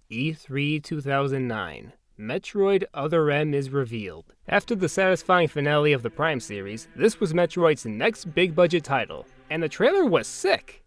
E3 2009. Metroid Other M is revealed. After the satisfying finale of the Prime series, this was Metroid's next big budget title, and the trailer was sick!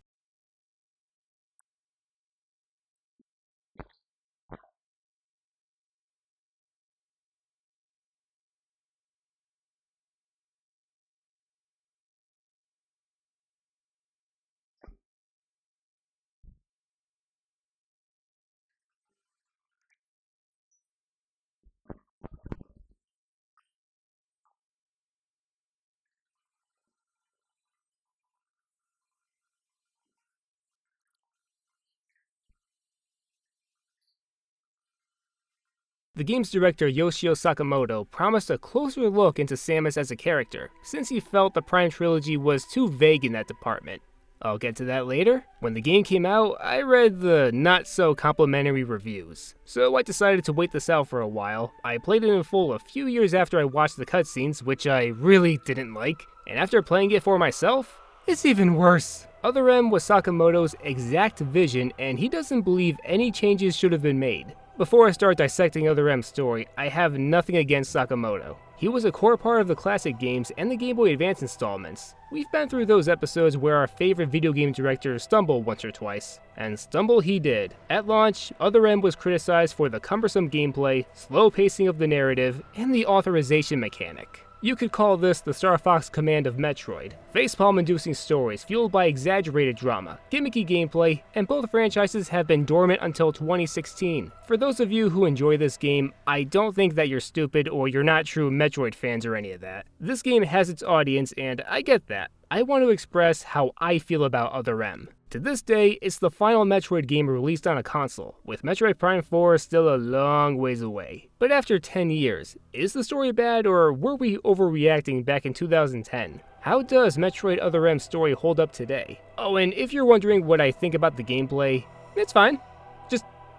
The game's director Yoshio Sakamoto promised a closer look into Samus as a character, since he felt the Prime trilogy was too vague in that department. I'll get to that later. When the game came out, I read the not-so-complimentary reviews, so I decided to wait this out for a while. I played it in full a few years after I watched the cutscenes, which I really didn't like, and after playing it for myself, it's even worse. Other M was Sakamoto's exact vision, and he doesn't believe any changes should have been made. Before I start dissecting Other M's story, I have nothing against Sakamoto. He was a core part of the classic games and the Game Boy Advance installments. We've been through those episodes where our favorite video game directors stumble once or twice, and stumble he did. At launch, Other M was criticized for the cumbersome gameplay, slow pacing of the narrative, and the authorization mechanic. You could call this the Star Fox Command of Metroid. Facepalm-inducing stories fueled by exaggerated drama, gimmicky gameplay, and both franchises have been dormant until 2016. For those of you who enjoy this game, I don't think that you're stupid or you're not true Metroid fans or any of that. This game has its audience, and I get that. I want to express how I feel about Other M. To this day, it's the final Metroid game released on a console, with Metroid Prime 4 still a long ways away. But after 10 years, is the story bad or were we overreacting back in 2010? How does Metroid Other M's story hold up today? Oh, and if you're wondering what I think about the gameplay, it's fine.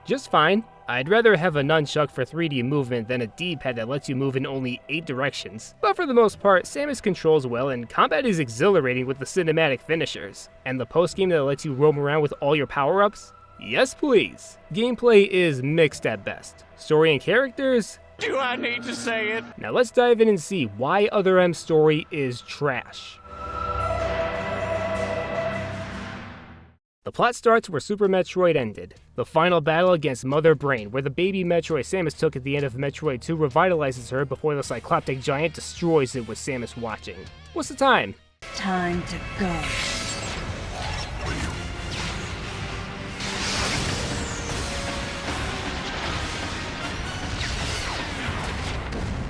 Just fine. I'd rather have a nunchuck for 3D movement than a D-pad that lets you move in only 8 directions. But for the most part, Samus controls well and combat is exhilarating with the cinematic finishers. And the post-game that lets you roam around with all your power-ups? Yes please. Gameplay is mixed at best. Story and characters? Do I need to say it? Now let's dive in and see why Other M's story is trash. The plot starts where Super Metroid ended. The final battle against Mother Brain, where the baby Metroid Samus took at the end of Metroid 2 revitalizes her before the Cycloptic Giant destroys it with Samus watching. What's the time? Time to go.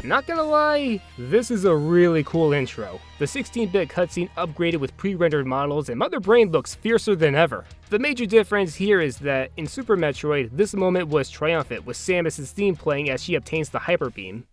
Not gonna lie, this is a really cool intro. The 16-bit cutscene upgraded with pre-rendered models and Mother Brain looks fiercer than ever. The major difference here is that in Super Metroid, this moment was triumphant with Samus' theme playing as she obtains the Hyper Beam.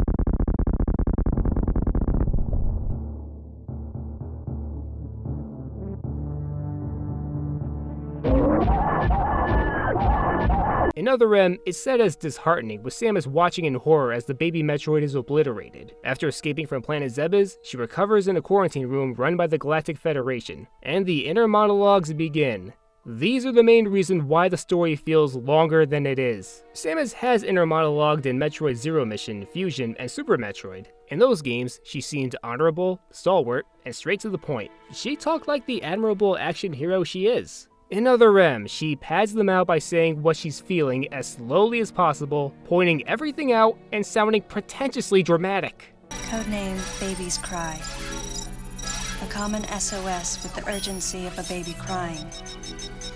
In Other M, it's said as disheartening, with Samus watching in horror as the baby Metroid is obliterated. After escaping from planet Zebes, she recovers in a quarantine room run by the Galactic Federation, and the inner monologues begin. These are the main reason why the story feels longer than it is. Samus has inner monologued in Metroid Zero Mission, Fusion, and Super Metroid. In those games, she seemed honorable, stalwart, and straight to the point. She talked like the admirable action hero she is. In Other M, she pads them out by saying what she's feeling as slowly as possible, pointing everything out and sounding pretentiously dramatic. Codename Baby's Cry. A common SOS with the urgency of a baby crying.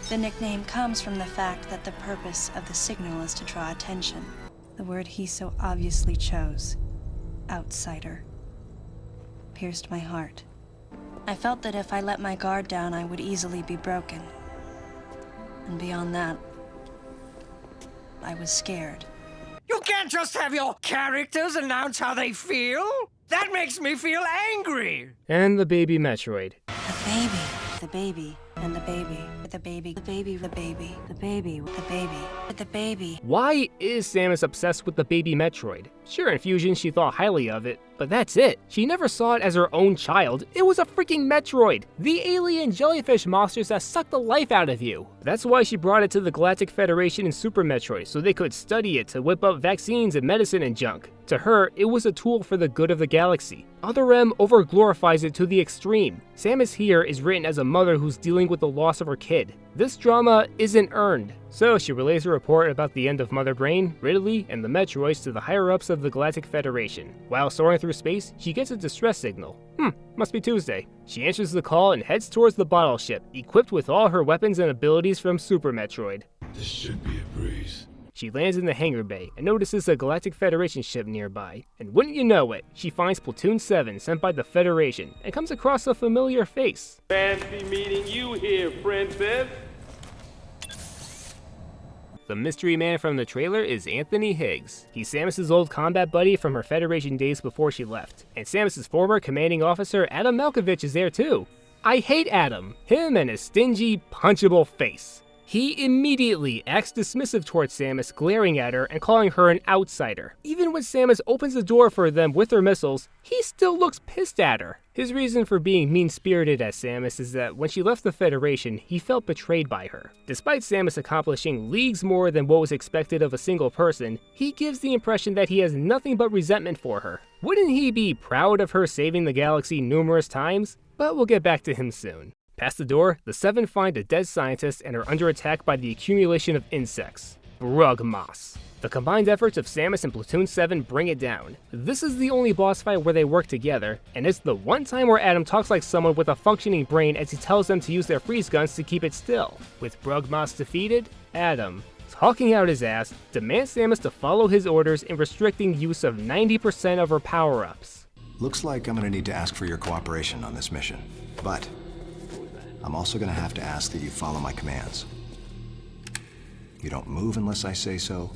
The nickname comes from the fact that the purpose of the signal is to draw attention. The word he so obviously chose, outsider, pierced my heart. I felt that if I let my guard down, I would easily be broken. And beyond that, I was scared. You can't just have your characters announce how they feel. That makes me feel angry. And the baby Metroid. At Baby, the baby, and the baby, with the baby, the baby, the baby, the baby, with the baby, with the baby. Why is Samus obsessed with the baby Metroid? Sure, in Fusion she thought highly of it, but that's it. She never saw it as her own child. It was a freaking Metroid, the alien jellyfish monsters that suck the life out of you. That's why she brought it to the Galactic Federation in Super Metroid, so they could study it to whip up vaccines and medicine and junk. To her, it was a tool for the good of the galaxy. Other M over-glorifies it to the extreme. Samus here is written as a mother who's dealing with the loss of her kid. This drama isn't earned. So she relays a report about the end of Mother Brain, Ridley, and the Metroids to the higher-ups of the Galactic Federation. While soaring through space, she gets a distress signal. Must be Tuesday. She answers the call and heads towards the bottle ship, equipped with all her weapons and abilities from Super Metroid. This should be a breeze. She lands in the hangar bay and notices a Galactic Federation ship nearby. And wouldn't you know it, she finds Platoon 7 sent by the Federation and comes across a familiar face. Fancy meeting you here, Princess. The mystery man from the trailer is Anthony Higgs. He's Samus's old combat buddy from her Federation days before she left. And Samus's former commanding officer Adam Malkovich is there too. I hate Adam, him and his stingy, punchable face. He immediately acts dismissive towards Samus, glaring at her and calling her an outsider. Even when Samus opens the door for them with her missiles, he still looks pissed at her. His reason for being mean-spirited at Samus is that when she left the Federation, he felt betrayed by her. Despite Samus accomplishing leagues more than what was expected of a single person, he gives the impression that he has nothing but resentment for her. Wouldn't he be proud of her saving the galaxy numerous times? But we'll get back to him soon. Past the door, the Seven find a dead scientist and are under attack by the accumulation of insects, Brugmas. The combined efforts of Samus and Platoon 7 bring it down. This is the only boss fight where they work together, and it's the one time where Adam talks like someone with a functioning brain as he tells them to use their freeze guns to keep it still. With Brugmas defeated, Adam, talking out his ass, demands Samus to follow his orders in restricting use of 90% of her power-ups. Looks like I'm gonna need to ask for your cooperation on this mission, but I'm also gonna have to ask that you follow my commands. You don't move unless I say so,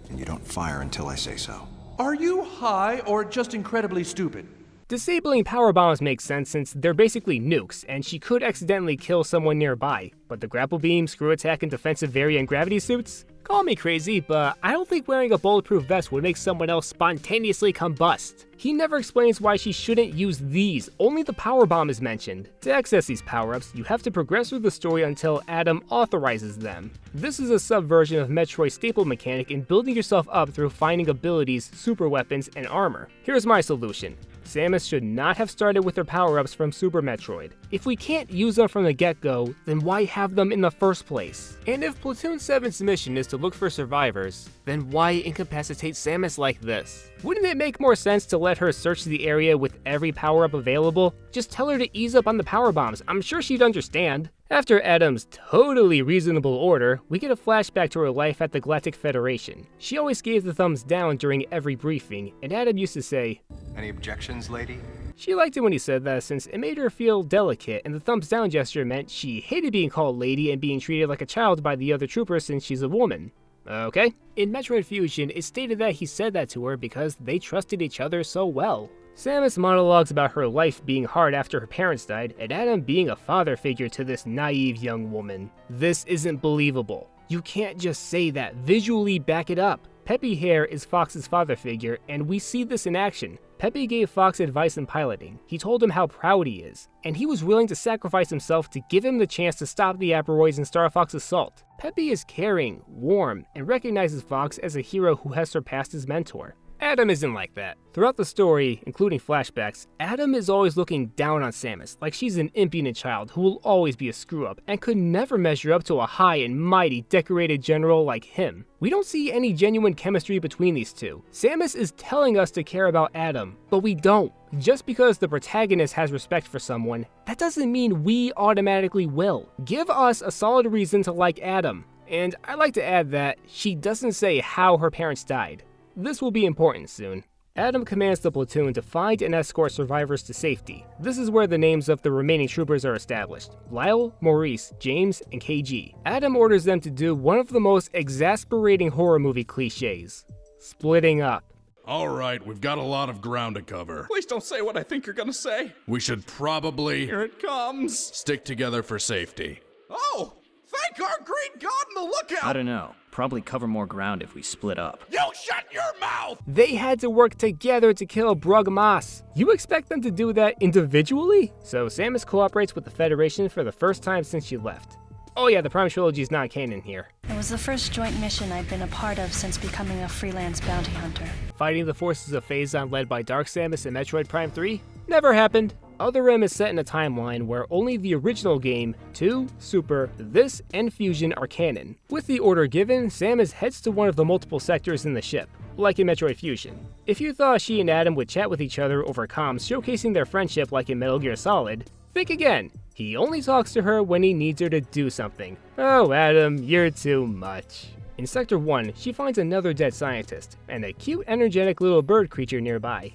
and you don't fire until I say so. Are you high or just incredibly stupid? Disabling power bombs makes sense since they're basically nukes, and she could accidentally kill someone nearby. But the grapple beam, screw attack, and defensive variant gravity suits? Call me crazy, but I don't think wearing a bulletproof vest would make someone else spontaneously combust. He never explains why she shouldn't use these, only the power bomb is mentioned. To access these power-ups, you have to progress through the story until Adam authorizes them. This is a subversion of Metroid's staple mechanic in building yourself up through finding abilities, super weapons, and armor. Here's my solution. Samus should not have started with her power-ups from Super Metroid. If we can't use them from the get-go, then why have them in the first place? And if Platoon 7's mission is to look for survivors, then why incapacitate Samus like this? Wouldn't it make more sense to let her search the area with every power-up available? Just tell her to ease up on the power bombs, I'm sure she'd understand. After Adam's totally reasonable order, we get a flashback to her life at the Galactic Federation. She always gave the thumbs down during every briefing, and Adam used to say, Any objections, lady? She liked it when he said that since it made her feel delicate, and the thumbs down gesture meant she hated being called lady and being treated like a child by the other troopers since she's a woman. Okay. In Metroid Fusion, it's stated that he said that to her because they trusted each other so well. Samus monologues about her life being hard after her parents died, and Adam being a father figure to this naive young woman. This isn't believable. You can't just say that, visually back it up. Peppy Hare is Fox's father figure, and we see this in action. Peppy gave Fox advice in piloting. He told him how proud he is, and he was willing to sacrifice himself to give him the chance to stop the Aperoids and Star Fox's assault. Peppy is caring, warm, and recognizes Fox as a hero who has surpassed his mentor. Adam isn't like that. Throughout the story, including flashbacks, Adam is always looking down on Samus, like she's an impudent child who will always be a screw-up and could never measure up to a high and mighty decorated general like him. We don't see any genuine chemistry between these two. Samus is telling us to care about Adam, but we don't. Just because the protagonist has respect for someone, that doesn't mean we automatically will. Give us a solid reason to like Adam. And I'd like to add that she doesn't say how her parents died. This will be important soon. Adam commands the platoon to find and escort survivors to safety. This is where the names of the remaining troopers are established: Lyle, Maurice, James, and KG. Adam orders them to do one of the most exasperating horror movie cliches: splitting up. All right, we've got a lot of ground to cover. Please don't say what I think you're gonna say. We should probably Here it comes. stick together for safety. Oh, thank our great God in the lookout. I don't know. Probably cover more ground if we split up. You shut your mouth. They had to work together to kill Brug Mas. You expect them to do that individually? So Samus cooperates with the Federation for the first time since she left. Oh yeah, the Prime Trilogy is not canon here. It was the first joint mission I'd been a part of since becoming a freelance bounty hunter. Fighting the forces of Phazon led by Dark Samus in Metroid Prime 3? Never happened. Other Rim is set in a timeline where only the original game, 2, Super, this, and Fusion are canon. With the order given, Samus heads to one of the multiple sectors in the ship, like in Metroid Fusion. If you thought she and Adam would chat with each other over comms showcasing their friendship like in Metal Gear Solid, think again. He only talks to her when he needs her to do something. Oh, Adam, you're too much. In Sector 1, she finds another dead scientist, and a cute, energetic little bird creature nearby.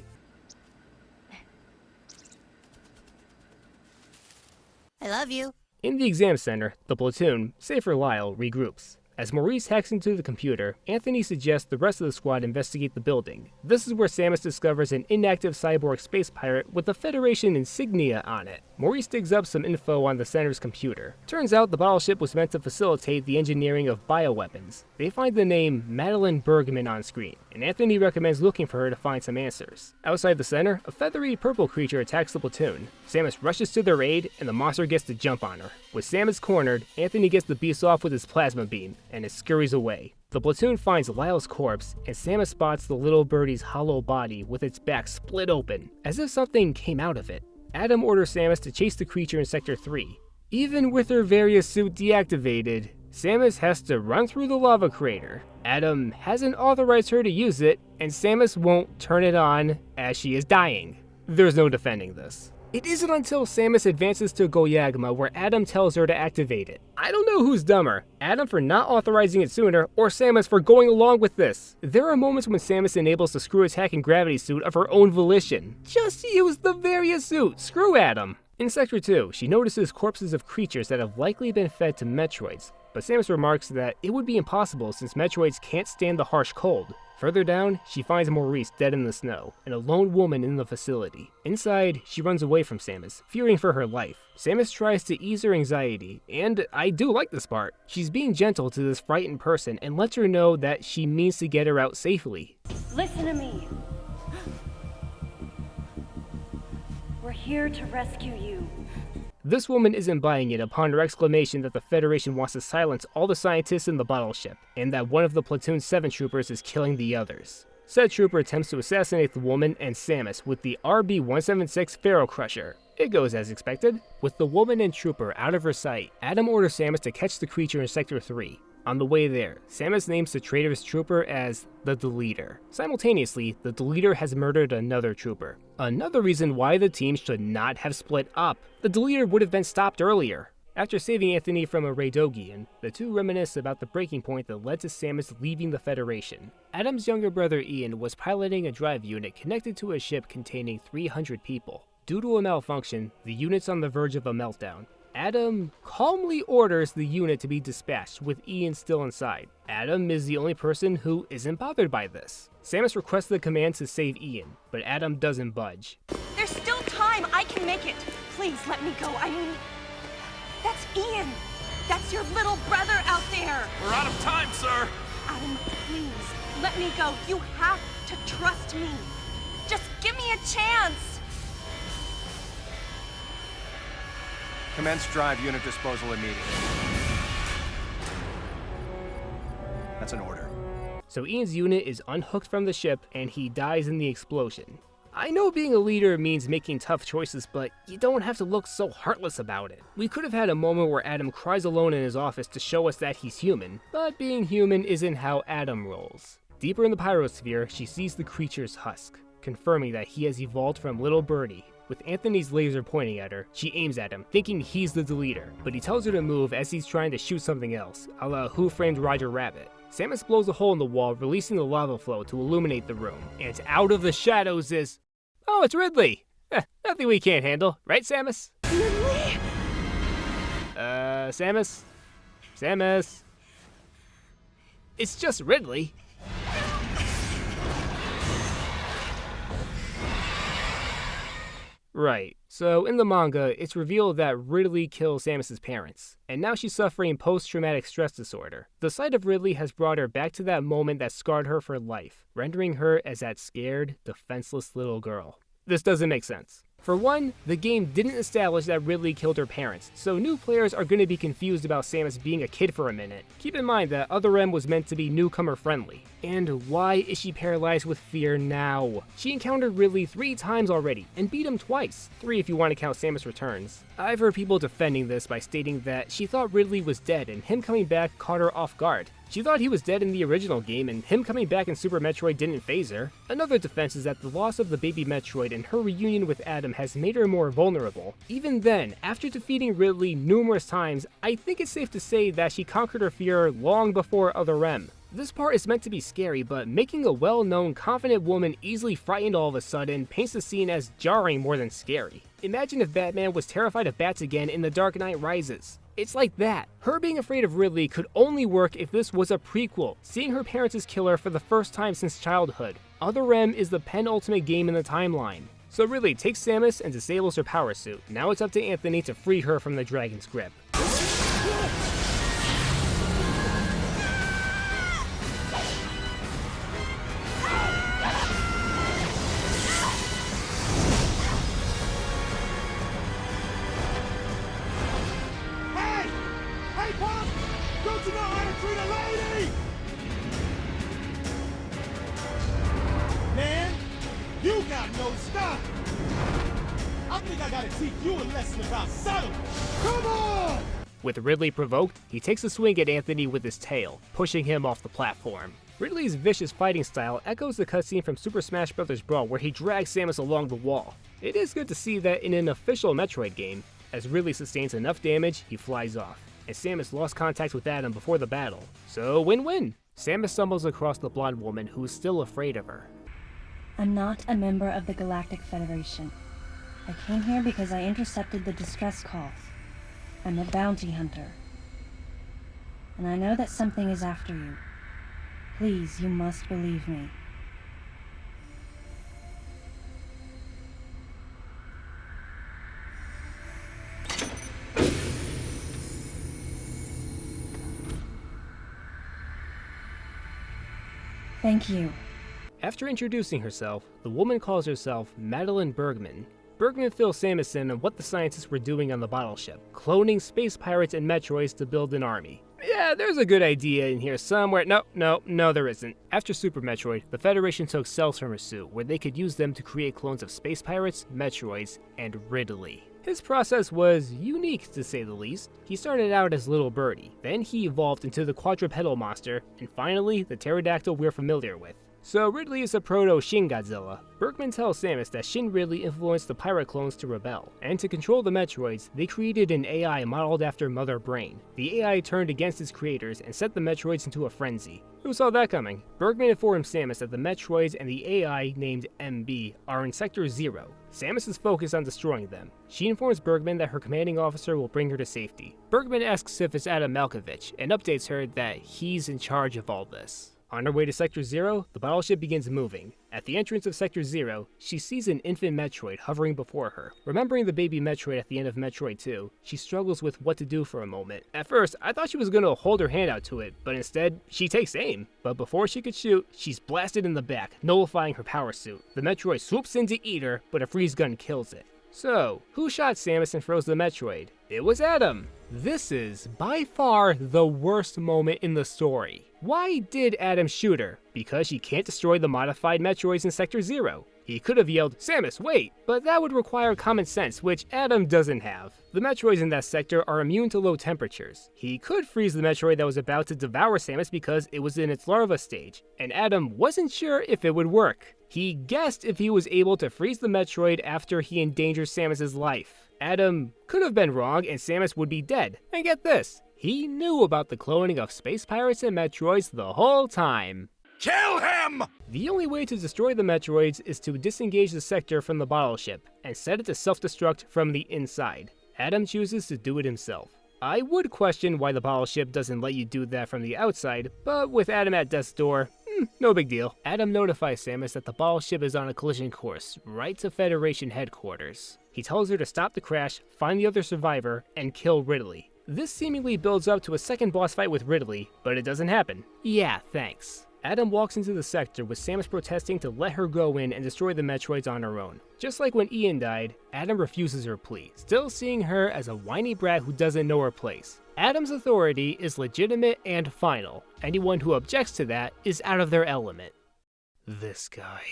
I love you. In the exam center, the platoon, save for Lyle, regroups. As Maurice hacks into the computer, Anthony suggests the rest of the squad investigate the building. This is where Samus discovers an inactive cyborg space pirate with the Federation insignia on it. Maurice digs up some info on the center's computer. Turns out the battleship was meant to facilitate the engineering of bioweapons. They find the name Madeline Bergman on screen, and Anthony recommends looking for her to find some answers. Outside the center, a feathery purple creature attacks the platoon. Samus rushes to their aid, and the monster gets the jump on her. With Samus cornered, Anthony gets the beast off with his plasma beam, and it scurries away. The platoon finds Lyle's corpse, and Samus spots the little birdie's hollow body with its back split open, as if something came out of it. Adam orders Samus to chase the creature in Sector 3. Even with her various suit deactivated, Samus has to run through the lava crater. Adam hasn't authorized her to use it, and Samus won't turn it on as she is dying. There's no defending this. It isn't until Samus advances to Goyagma where Adam tells her to activate it. I don't know who's dumber, Adam for not authorizing it sooner, or Samus for going along with this. There are moments when Samus enables the screw attack and gravity suit of her own volition. Just use the various suit, screw Adam. In Sector 2, she notices corpses of creatures that have likely been fed to Metroids, but Samus remarks that it would be impossible since Metroids can't stand the harsh cold. Further down, she finds Maurice dead in the snow, and a lone woman in the facility. Inside, she runs away from Samus, fearing for her life. Samus tries to ease her anxiety, and I do like this part. She's being gentle to this frightened person and lets her know that she means to get her out safely. Listen to me. We're here to rescue you. This woman isn't buying it upon her exclamation that the Federation wants to silence all the scientists in the battleship, and that one of the platoon's 7 troopers is killing the others. Said trooper attempts to assassinate the woman and Samus with the RB-176 Pharaoh Crusher. It goes as expected. With the woman and trooper out of her sight, Adam orders Samus to catch the creature in Sector 3. On the way there, Samus names the traitorous trooper as the Deleter. Simultaneously, the Deleter has murdered another trooper. Another reason why the team should not have split up. The Deleter would have been stopped earlier. After saving Anthony from a Raydogian, the two reminisce about the breaking point that led to Samus leaving the Federation. Adam's younger brother Ian was piloting a drive unit connected to a ship containing 300 people. Due to a malfunction, the unit's on the verge of a meltdown. Adam calmly orders the unit to be dispatched with Ian still inside. Adam is the only person who isn't bothered by this. Samus requests the command to save Ian, but Adam doesn't budge. There's still time. I can make it. Please let me go. I mean, that's Ian. That's your little brother out there. We're out of time, sir. Adam, please let me go. You have to trust me. Just give me a chance. Commence drive unit disposal immediately. That's an order. So Ian's unit is unhooked from the ship and he dies in the explosion. I know being a leader means making tough choices, but you don't have to look so heartless about it. We could have had a moment where Adam cries alone in his office to show us that he's human, but being human isn't how Adam rolls. Deeper in the pyrosphere, she sees the creature's husk, confirming that he has evolved from Little Birdie. With Anthony's laser pointing at her, she aims at him, thinking he's the Deleter, but he tells her to move as he's trying to shoot something else, a la Who Framed Roger Rabbit. Samus blows a hole in the wall, releasing the lava flow to illuminate the room, and out of the shadows is... Oh, it's Ridley! Nothing we can't handle, right, Samus? Ridley? Samus? Samus? It's just Ridley. Right. So in the manga, it's revealed that Ridley killed Samus's parents, and now she's suffering post-traumatic stress disorder. The sight of Ridley has brought her back to that moment that scarred her for life, rendering her as that scared, defenseless little girl. This doesn't make sense. For one, the game didn't establish that Ridley killed her parents, so new players are going to be confused about Samus being a kid for a minute. Keep in mind that Other M was meant to be newcomer friendly. And why is she paralyzed with fear now? She encountered Ridley 3 times already, and beat him twice, 3 if you want to count Samus Returns. I've heard people defending this by stating that she thought Ridley was dead and him coming back caught her off guard. She thought he was dead in the original game, and him coming back in Super Metroid didn't faze her. Another defense is that the loss of the baby Metroid and her reunion with Adam has made her more vulnerable. Even then, after defeating Ridley numerous times, I think it's safe to say that she conquered her fear long before Other M. This part is meant to be scary, but making a well-known, confident woman easily frightened all of a sudden paints the scene as jarring more than scary. Imagine if Batman was terrified of bats again in The Dark Knight Rises. It's like that. Her being afraid of Ridley could only work if this was a prequel, seeing her parents' killer for the first time since childhood. Other M is the penultimate game in the timeline. So Ridley takes Samus and disables her power suit. Now it's up to Anthony to free her from the dragon's grip. Don't you know how to treat a lady? Man, you got no style. I think I gotta teach you a lesson about subtlety. Come on! With Ridley provoked, he takes a swing at Anthony with his tail, pushing him off the platform. Ridley's vicious fighting style echoes the cutscene from Super Smash Bros. Brawl where he drags Samus along the wall. It is good to see that in an official Metroid game, as Ridley sustains enough damage, he flies off, and Samus lost contact with Adam before the battle. So win-win! Samus stumbles across the blonde woman who is still afraid of her. I'm not a member of the Galactic Federation. I came here because I intercepted the distress calls. I'm a bounty hunter. And I know that something is after you. Please, you must believe me. Thank you. After introducing herself, the woman calls herself Madeline Bergman. Bergman fills Samus in on what the scientists were doing on the bottle ship, cloning space pirates and Metroids to build an army. Yeah, there's a good idea in here somewhere. No, there isn't. After Super Metroid, the Federation took cells from her suit, where they could use them to create clones of space pirates, Metroids, and Ridley. His process was unique, to say the least. He started out as Little Birdie, then he evolved into the quadrupedal monster, and finally, the pterodactyl we're familiar with. So Ridley is a proto-Shin Godzilla. Bergman tells Samus that Shin Ridley influenced the pirate clones to rebel, and to control the Metroids, they created an AI modeled after Mother Brain. The AI turned against its creators and set the Metroids into a frenzy. Who saw that coming? Bergman informed Samus that the Metroids and the AI named MB are in Sector 0. Samus is focused on destroying them. She informs Bergman that her commanding officer will bring her to safety. Bergman asks if it's Adam Malkovich, and updates her that he's in charge of all this. On her way to Sector 0, the battleship begins moving. At the entrance of Sector 0, she sees an infant Metroid hovering before her. Remembering the baby Metroid at the end of Metroid 2, she struggles with what to do for a moment. At first, I thought she was gonna hold her hand out to it, but instead, she takes aim. But before she could shoot, she's blasted in the back, nullifying her power suit. The Metroid swoops in to eat her, but a freeze gun kills it. So, who shot Samus and froze the Metroid? It was Adam! This is, by far, the worst moment in the story. Why did Adam shoot her? Because she can't destroy the modified Metroids in Sector 0. He could have yelled, "Samus, wait!" But that would require common sense, which Adam doesn't have. The Metroids in that sector are immune to low temperatures. He could freeze the Metroid that was about to devour Samus because it was in its larva stage, and Adam wasn't sure if it would work. He guessed if he was able to freeze the Metroid after he endangered Samus's life. Adam could have been wrong and Samus would be dead. And get this, he knew about the cloning of space pirates and Metroids the whole time. Kill him! The only way to destroy the Metroids is to disengage the sector from the bottle ship and set it to self-destruct from the inside. Adam chooses to do it himself. I would question why the bottle ship doesn't let you do that from the outside, but with Adam at death's door, no big deal. Adam notifies Samus that the bottle ship is on a collision course, right to Federation headquarters. He tells her to stop the crash, find the other survivor, and kill Ridley. This seemingly builds up to a second boss fight with Ridley, but it doesn't happen. Yeah, thanks. Adam walks into the sector with Samus protesting to let her go in and destroy the Metroids on her own. Just like when Ian died, Adam refuses her plea, still seeing her as a whiny brat who doesn't know her place. Adam's authority is legitimate and final. Anyone who objects to that is out of their element. This guy.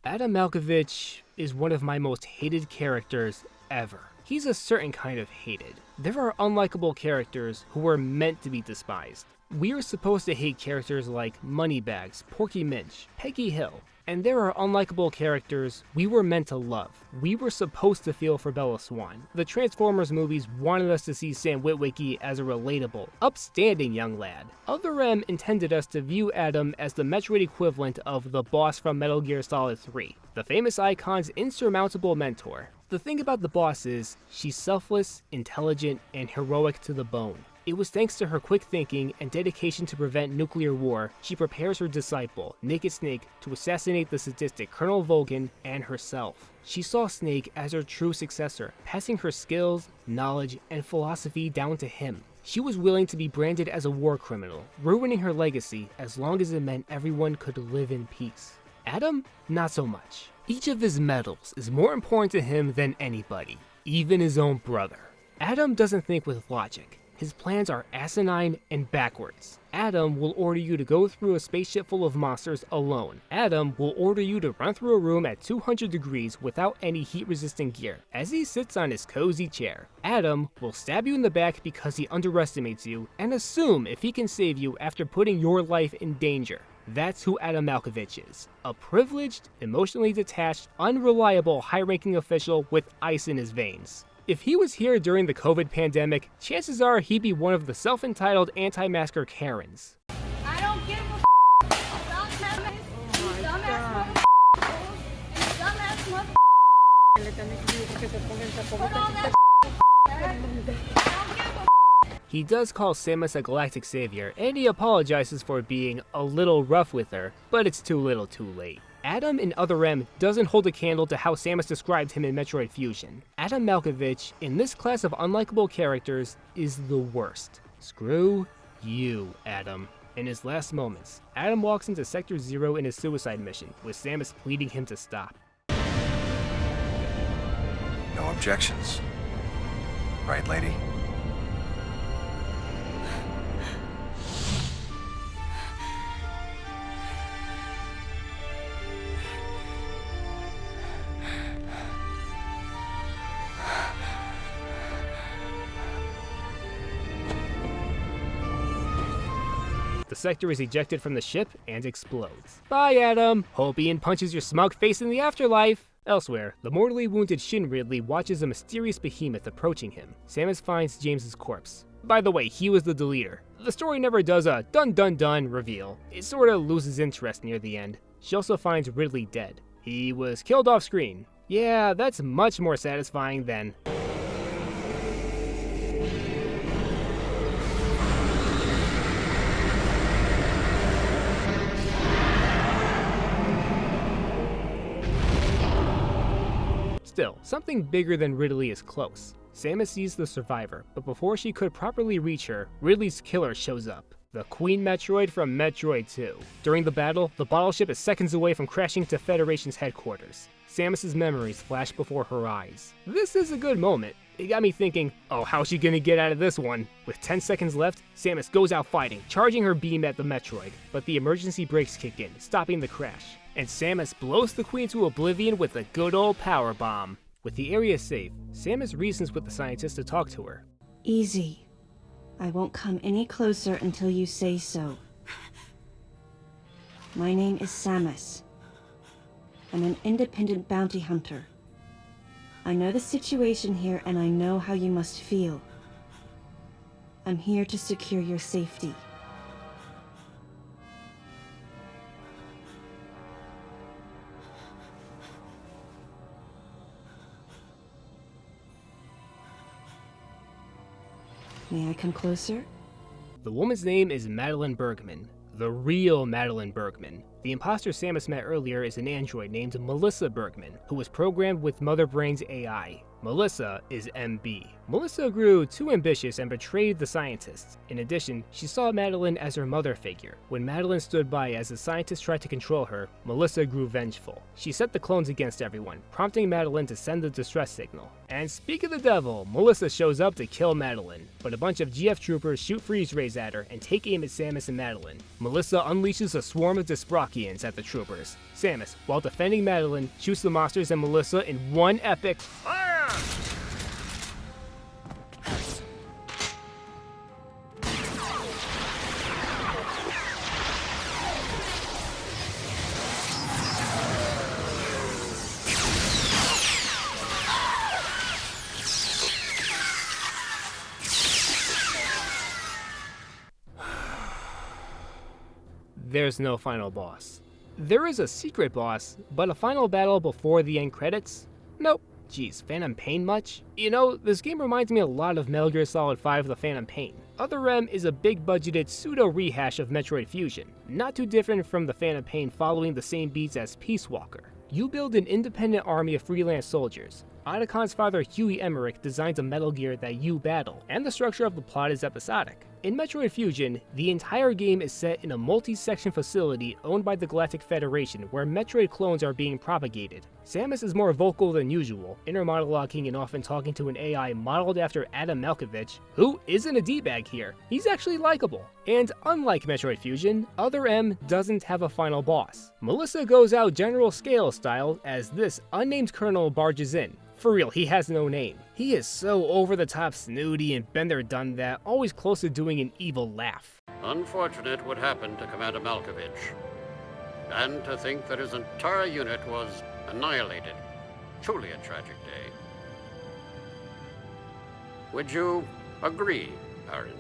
Adam Malkovich is one of my most hated characters ever. He's a certain kind of hated. There are unlikable characters who were meant to be despised. We are supposed to hate characters like Moneybags, Porky Minch, Peggy Hill, and there are unlikable characters we were meant to love. We were supposed to feel for Bella Swan. The Transformers movies wanted us to see Sam Witwicky as a relatable, upstanding young lad. Other M intended us to view Adam as the Metroid equivalent of the boss from Metal Gear Solid 3, the famous icon's insurmountable mentor. The thing about the boss is, she's selfless, intelligent, and heroic to the bone. It was thanks to her quick thinking and dedication to prevent nuclear war, she prepares her disciple, Naked Snake, to assassinate the sadistic Colonel Volgin and herself. She saw Snake as her true successor, passing her skills, knowledge, and philosophy down to him. She was willing to be branded as a war criminal, ruining her legacy as long as it meant everyone could live in peace. Adam? Not so much. Each of his medals is more important to him than anybody, even his own brother. Adam doesn't think with logic. His plans are asinine and backwards. Adam will order you to go through a spaceship full of monsters alone. Adam will order you to run through a room at 200 degrees without any heat-resistant gear as he sits on his cozy chair. Adam will stab you in the back because he underestimates you and assume if he can save you after putting your life in danger. That's who Adam Malkovich is. A privileged, emotionally detached, unreliable, high-ranking official with ice in his veins. If he was here during the COVID pandemic, chances are he'd be one of the self-entitled anti-masker Karens. I don't give a Stop having you dumbass motherfucker. And dumbass motherfucker. Put all that I don't give a He does call Samus a galactic savior, and he apologizes for being a little rough with her, but it's too little too late. Adam in Other M doesn't hold a candle to how Samus described him in Metroid Fusion. Adam Malkovich, in this class of unlikable characters, is the worst. Screw you, Adam. In his last moments, Adam walks into Sector 0 in his suicide mission, with Samus pleading him to stop. No objections. Right, lady? The sector is ejected from the ship and explodes. Bye, Adam! Hope Ian punches your smug face in the afterlife! Elsewhere, the mortally wounded Shin Ridley watches a mysterious behemoth approaching him. Samus finds James's corpse. By the way, he was the deleter. The story never does a dun dun dun reveal. It sorta loses interest near the end. She also finds Ridley dead. He was killed off screen. Yeah, that's much more satisfying than... Still, something bigger than Ridley is close. Samus sees the survivor, but before she could properly reach her, Ridley's killer shows up. The Queen Metroid from Metroid 2. During the battle, the bottle ship is seconds away from crashing to Federation's headquarters. Samus's memories flash before her eyes. This is a good moment. It got me thinking, oh, how's she gonna get out of this one? With 10 seconds left, Samus goes out fighting, charging her beam at the Metroid, but the emergency brakes kick in, stopping the crash. And Samus blows the Queen to oblivion with a good old power bomb. With the area safe, Samus reasons with the scientist to talk to her. Easy. I won't come any closer until you say so. My name is Samus. I'm an independent bounty hunter. I know the situation here and I know how you must feel. I'm here to secure your safety. May I come closer? The woman's name is Madeline Bergman, the real Madeline Bergman. The imposter Samus met earlier is an android named Melissa Bergman, who was programmed with Mother Brain's AI. Melissa is MB. Melissa grew too ambitious and betrayed the scientists. In addition, she saw Madeline as her mother figure. When Madeline stood by as the scientists tried to control her, Melissa grew vengeful. She set the clones against everyone, prompting Madeline to send the distress signal. And speak of the devil, Melissa shows up to kill Madeline, but a bunch of GF troopers shoot freeze rays at her and take aim at Samus and Madeline. Melissa unleashes a swarm of Dysprokians at the troopers. Samus, while defending Madeline, shoots the monsters and Melissa in one epic fire! There's no final boss. There is a secret boss, but a final battle before the end credits? Nope. Geez, Phantom Pain much? You know, this game reminds me a lot of Metal Gear Solid 5 The Phantom Pain. Other M is a big budgeted pseudo rehash of Metroid Fusion, not too different from the Phantom Pain following the same beats as Peace Walker. You build an independent army of freelance soldiers. Otacon's father Huey Emmerich designs a Metal Gear that you battle, and the structure of the plot is episodic. In Metroid Fusion, the entire game is set in a multi-section facility owned by the Galactic Federation where Metroid clones are being propagated. Samus is more vocal than usual, inner monologuing and often talking to an AI modeled after Adam Malkovich, who isn't a D-bag here. He's actually likable. And unlike Metroid Fusion, Other M doesn't have a final boss. Melissa goes out General Scale style as this unnamed colonel barges in. For real, he has no name. He is so over-the-top snooty and been there done that, always close to doing an evil laugh. Unfortunate what happened to Commander Malkovich. And to think that his entire unit was annihilated. Truly a tragic day. Would you agree, Aran?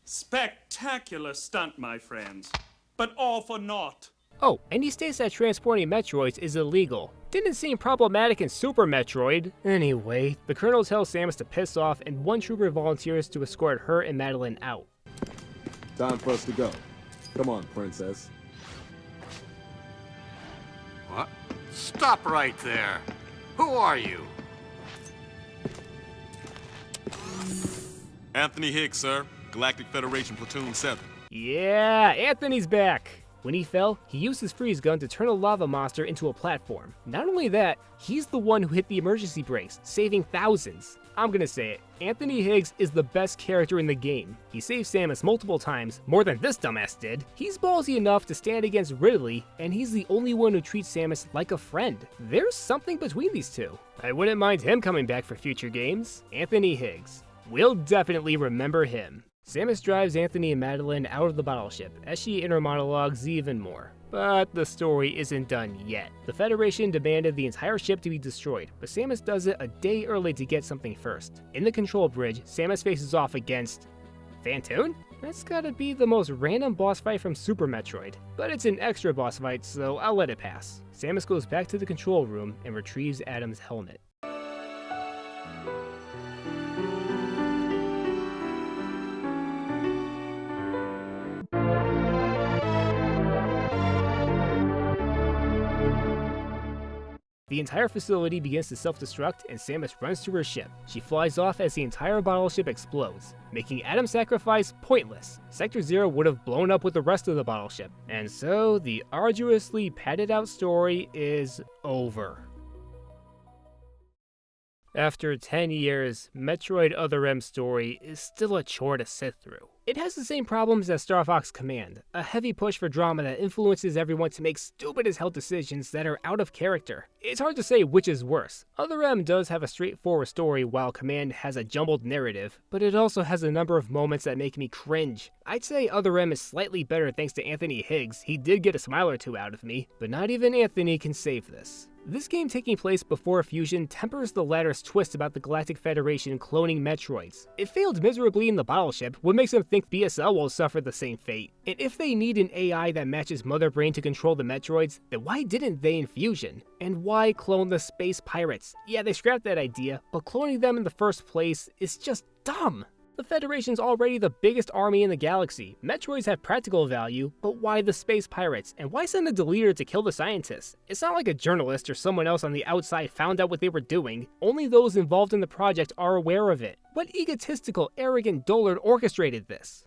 Spectacular stunt, my friends. But all for naught. Oh, and he states that transporting Metroids is illegal. Didn't seem problematic in Super Metroid. Anyway, the Colonel tells Samus to piss off and one trooper volunteers to escort her and Madeline out. Time for us to go. Come on, princess. What? Stop right there. Who are you? Anthony Higgs, sir. Galactic Federation Platoon 7. Yeah, Anthony's back. When he fell, he used his freeze gun to turn a lava monster into a platform. Not only that, he's the one who hit the emergency brakes, saving thousands. I'm gonna say it, Anthony Higgs is the best character in the game. He saved Samus multiple times, more than this dumbass did. He's ballsy enough to stand against Ridley, and he's the only one who treats Samus like a friend. There's something between these two. I wouldn't mind him coming back for future games. Anthony Higgs. We'll definitely remember him. Samus drives Anthony and Madeline out of the battleship as she inner monologues even more. But the story isn't done yet. The Federation demanded the entire ship to be destroyed, but Samus does it a day early to get something first. In the control bridge, Samus faces off against Phantoon? That's gotta be the most random boss fight from Super Metroid, but it's an extra boss fight, so I'll let it pass. Samus goes back to the control room and retrieves Adam's helmet. The entire facility begins to self-destruct and Samus runs to her ship. She flies off as the entire battleship explodes, making Adam's sacrifice pointless. Sector 0 would have blown up with the rest of the battleship. And so, the arduously padded out story is over. After 10 years, Metroid Other M's story is still a chore to sit through. It has the same problems as Star Fox Command, a heavy push for drama that influences everyone to make stupid as hell decisions that are out of character. It's hard to say which is worse. Other M does have a straightforward story while Command has a jumbled narrative, but it also has a number of moments that make me cringe. I'd say Other M is slightly better thanks to Anthony Higgs. He did get a smile or two out of me, but not even Anthony can save this. This game taking place before Fusion tempers the latter's twist about the Galactic Federation cloning Metroids. It failed miserably in the battleship, what makes them think BSL will suffer the same fate. And if they need an AI that matches Mother Brain to control the Metroids, then why didn't they in Fusion? And why clone the space pirates? Yeah, they scrapped that idea, but cloning them in the first place is just dumb. The Federation's already the biggest army in the galaxy. Metroids have practical value, but why the space pirates? And why send a deleter to kill the scientists? It's not like a journalist or someone else on the outside found out what they were doing. Only those involved in the project are aware of it. What egotistical, arrogant dullard orchestrated this?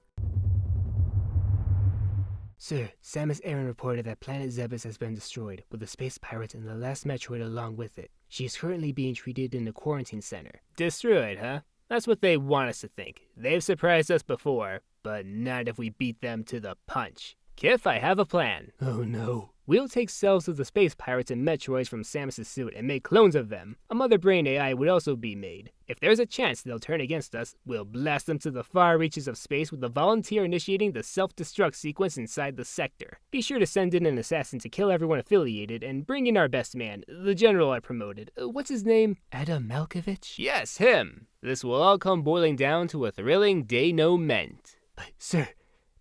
Sir, Samus Aran reported that planet Zebes has been destroyed, with the space pirates and the last Metroid along with it. She is currently being treated in a quarantine center. Destroyed, huh? That's what they want us to think. They've surprised us before, but not if we beat them to the punch. Kif, I have a plan. Oh no. We'll take cells of the space pirates and Metroids from Samus' suit and make clones of them. A mother brain AI would also be made. If there's a chance they'll turn against us, we'll blast them to the far reaches of space with a volunteer initiating the self-destruct sequence inside the sector. Be sure to send in an assassin to kill everyone affiliated, and bring in our best man, the general I promoted. What's his name? Adam Malkovich? Yes, him! This will all come boiling down to a thrilling denouement. Sir,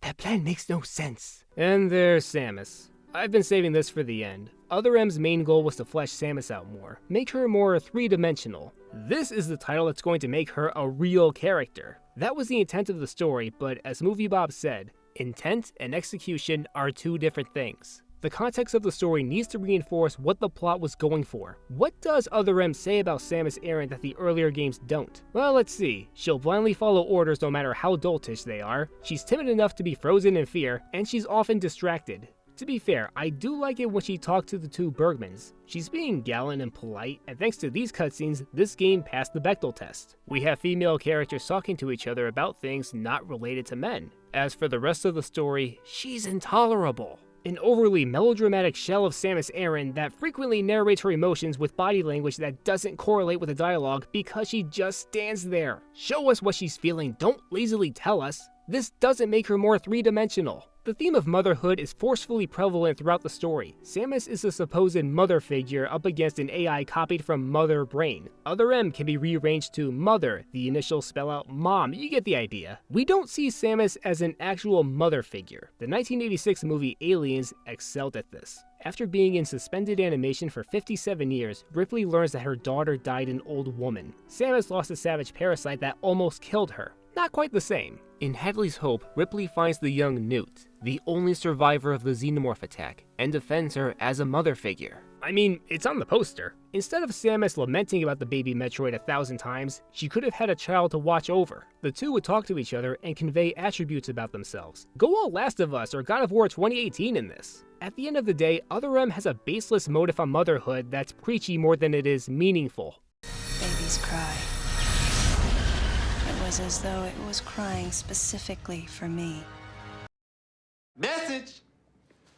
that plan makes no sense. And there's Samus. I've been saving this for the end. Other M's main goal was to flesh Samus out more, make her more three-dimensional. This is the title that's going to make her a real character. That was the intent of the story, but as Movie Bob said, intent and execution are two different things. The context of the story needs to reinforce what the plot was going for. What does Other M say about Samus Aran that the earlier games don't? Well, let's see. She'll blindly follow orders no matter how doltish they are. She's timid enough to be frozen in fear, and she's often distracted. To be fair, I do like it when she talked to the two Bergmans. She's being gallant and polite, and thanks to these cutscenes, this game passed the Bechdel test. We have female characters talking to each other about things not related to men. As for the rest of the story, she's intolerable. An overly melodramatic shell of Samus Aran that frequently narrates her emotions with body language that doesn't correlate with the dialogue because she just stands there. Show us what she's feeling, don't lazily tell us. This doesn't make her more three-dimensional. The theme of motherhood is forcefully prevalent throughout the story. Samus is a supposed mother figure up against an AI copied from Mother Brain. Other M can be rearranged to Mother, the initials spell out Mom, you get the idea. We don't see Samus as an actual mother figure. The 1986 movie Aliens excelled at this. After being in suspended animation for 57 years, Ripley learns that her daughter died an old woman. Samus lost a savage parasite that almost killed her. Not quite the same. In Hadley's Hope, Ripley finds the young Newt, the only survivor of the xenomorph attack, and defends her as a mother figure. I mean, it's on the poster. Instead of Samus lamenting about the baby Metroid 1,000 times, she could have had a child to watch over. The two would talk to each other and convey attributes about themselves. Go all Last of Us or God of War 2018 in this. At the end of the day, Other M has a baseless motive on motherhood that's preachy more than it is meaningful. Babies cry. It was as though it was crying specifically for me. Message!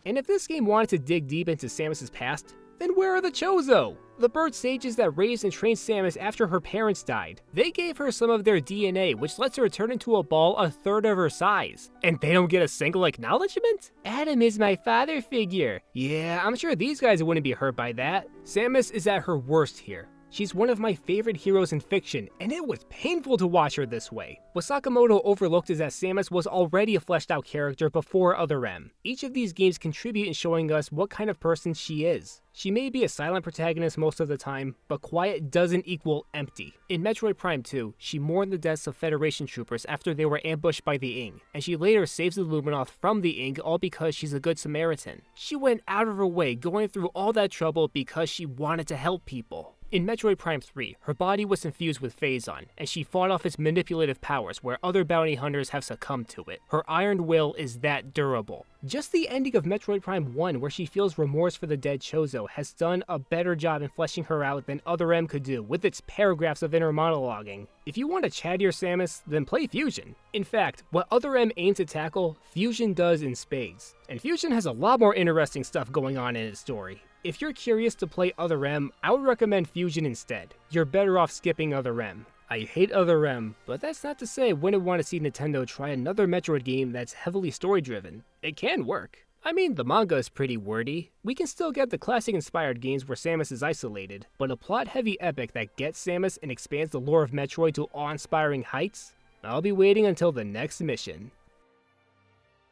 And if this game wanted to dig deep into Samus's past, then where are the Chozo? The bird sages that raised and trained Samus after her parents died. They gave her some of their DNA, which lets her turn into a ball a third of her size. And they don't get a single acknowledgement? Adam is my father figure. Yeah, I'm sure these guys wouldn't be hurt by that. Samus is at her worst here. She's one of my favorite heroes in fiction, and it was painful to watch her this way. What Sakamoto overlooked is that Samus was already a fleshed out character before Other M. Each of these games contribute in showing us what kind of person she is. She may be a silent protagonist most of the time, but quiet doesn't equal empty. In Metroid Prime 2, she mourned the deaths of Federation troopers after they were ambushed by the Ing, and she later saves the Luminoth from the Ing all because she's a good Samaritan. She went out of her way going through all that trouble because she wanted to help people. In Metroid Prime 3, her body was infused with Phazon, and she fought off its manipulative powers where other bounty hunters have succumbed to it. Her iron will is that durable. Just the ending of Metroid Prime 1, where she feels remorse for the dead Chozo, has done a better job in fleshing her out than Other M could do with its paragraphs of inner monologuing. If you want a chattier Samus, then play Fusion. In fact, what Other M aims to tackle, Fusion does in spades. And Fusion has a lot more interesting stuff going on in its story. If you're curious to play Other M, I would recommend Fusion instead. You're better off skipping Other M. I hate Other M, but that's not to say I wouldn't want to see Nintendo try another Metroid game that's heavily story-driven. It can work. I mean, the manga is pretty wordy. We can still get the classic-inspired games where Samus is isolated, but a plot-heavy epic that gets Samus and expands the lore of Metroid to awe-inspiring heights? I'll be waiting until the next mission.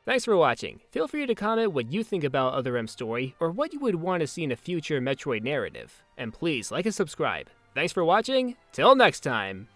Thanks for watching. Feel free to comment what you think about Other M's story, or what you would want to see in a future Metroid narrative. And please like and subscribe. Thanks for watching, till next time!